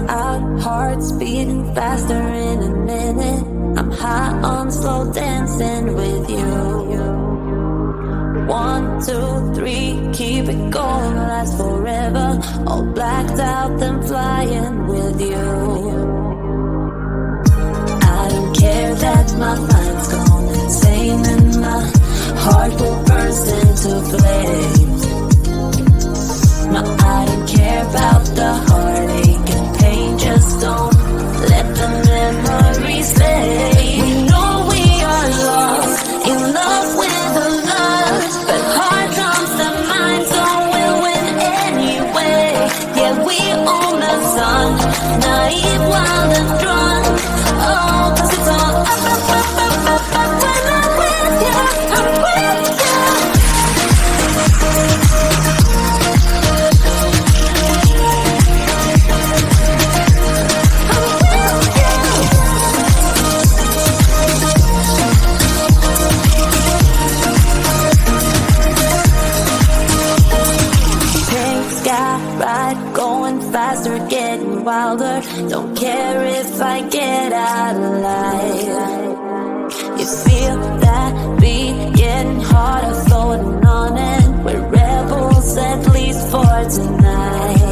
Our hearts beating faster in a minute. I'm high on slow dancing with you. 1, 2, 3, keep it going, last forever. All blacked out, then flying with you. I don't care that my mind's gone insane and my heart will burst into flames. No, I don't care about the heartache and pain. Just don't let the memories stay. We know we are lost in love with a love, but heart comes to mind, so we'll win anyway. Yeah, we own the sun, naive, wild and drunk. Oh, 'cause it's all up, up, up, up, up, up. When I'm with you, I'm with you. Faster, getting wilder. Don't care if I get out alive. You feel that beat getting harder, floating on it. We're rebels, at least for tonight.